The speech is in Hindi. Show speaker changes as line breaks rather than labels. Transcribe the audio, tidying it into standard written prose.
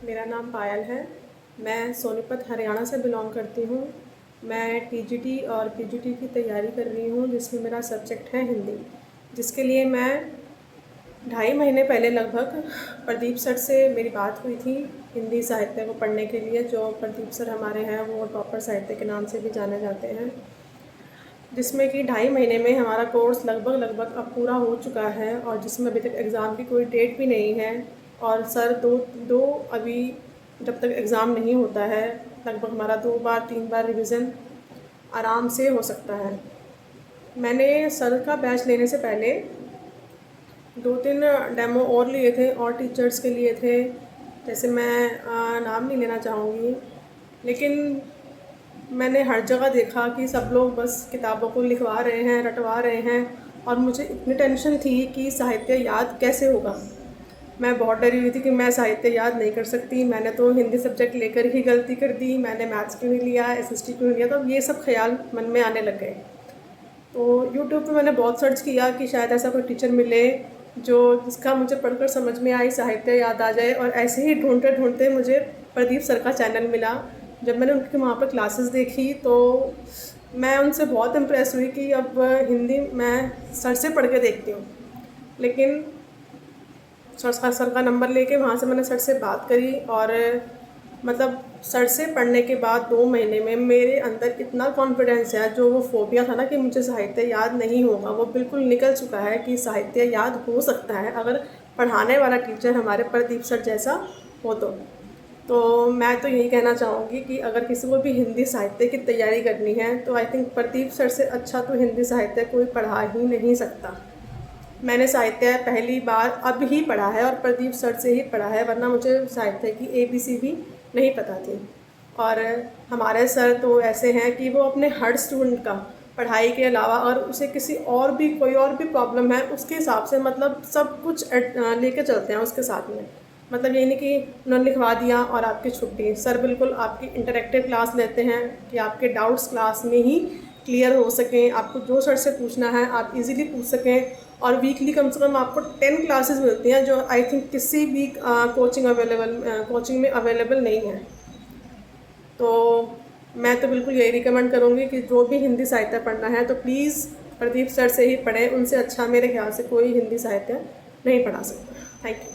मेरा नाम पायल है। मैं सोनीपत हरियाणा से बिलोंग करती हूँ। मैं टीजीटी और पीजीटी की तैयारी कर रही हूँ, जिसमें मेरा सब्जेक्ट है हिंदी, जिसके लिए मैं 2.5 महीने पहले लगभग प्रदीप सर से मेरी बात हुई थी हिंदी साहित्य को पढ़ने के लिए। जो प्रदीप सर हमारे हैं वो टॉपर साहित्य के नाम से भी जाने जाते हैं, जिसमें कि 2.5 महीने में हमारा कोर्स लगभग अब पूरा हो चुका है और जिसमें अभी तक एग्ज़ाम की कोई डेट भी नहीं है। और सर दो दो अभी जब तक एग्ज़ाम नहीं होता है, लगभग हमारा 2 बार 3 बार रिवीज़न आराम से हो सकता है। मैंने सर का बैच लेने से पहले 2-3 डेमो और लिए थे और टीचर्स के लिए थे, जैसे मैं नाम नहीं लेना चाहूँगी, लेकिन मैंने हर जगह देखा कि सब लोग बस किताबों को लिखवा रहे हैं, रटवा रहे हैं, और मुझे इतनी टेंशन थी कि साहित्य याद कैसे होगा। मैं बहुत डरी हुई थी कि मैं साहित्य याद नहीं कर सकती। मैंने तो हिंदी सब्जेक्ट लेकर ही गलती कर दी, मैंने मैथ्स क्यों नहीं लिया, एसएसटी क्यों नहीं लिया। तो ये सब ख्याल मन में आने लग गए। तो यूट्यूब पे मैंने बहुत सर्च किया कि शायद ऐसा कोई टीचर मिले जो जिसका मुझे पढ़कर समझ में आई, साहित्य याद आ जाए। और ऐसे ही ढूंढते ढूंढते मुझे प्रदीप सर का चैनल मिला। जब मैंने उनकी वहाँ पर क्लासेस देखी तो मैं उनसे बहुत इम्प्रेस हुई कि अब हिंदी मैं सर से पढ़ के देखती हूँ। लेकिन सर का नंबर लेके वहाँ से मैंने सर से बात करी, और मतलब सर से पढ़ने के बाद 2 महीने में मेरे अंदर इतना कॉन्फिडेंस है, जो वो फोबिया था ना कि मुझे साहित्य याद नहीं होगा, वो बिल्कुल निकल चुका है कि साहित्य याद हो सकता है अगर पढ़ाने वाला टीचर हमारे प्रदीप सर जैसा हो तो मैं तो यही कहना चाहूँगी कि अगर किसी को भी हिंदी साहित्य की तैयारी करनी है तो आई थिंक प्रदीप सर से अच्छा तो हिंदी साहित्य कोई पढ़ा ही नहीं सकता। मैंने साहित्य पहली बार अब ही पढ़ा है और प्रदीप सर से ही पढ़ा है, वरना मुझे साहित्य की ABC भी नहीं पता थी। और हमारे सर तो ऐसे हैं कि वो अपने हर स्टूडेंट का पढ़ाई के अलावा और उसे किसी और भी कोई और भी प्रॉब्लम है उसके हिसाब से मतलब सब कुछ लेके चलते हैं उसके साथ में। मतलब ये नहीं कि उन्होंने लिखवा दिया और आपकी छुट्टी। सर बिल्कुल आपकी इंटरेक्टिव क्लास लेते हैं कि आपके डाउट्स क्लास में ही क्लियर हो सकें, आपको जो सर से पूछना है आप इजीली पूछ सकें। और वीकली कम से कम आपको 10 क्लासेस मिलती हैं, जो आई थिंक किसी भी कोचिंग में अवेलेबल नहीं है। तो मैं तो बिल्कुल यही रिकमेंड करूँगी कि जो भी हिंदी साहित्य पढ़ना है तो प्लीज़ प्रदीप सर से ही पढ़ें। उनसे अच्छा मेरे ख्याल से कोई हिंदी साहित्य नहीं पढ़ा सकता। Thank you.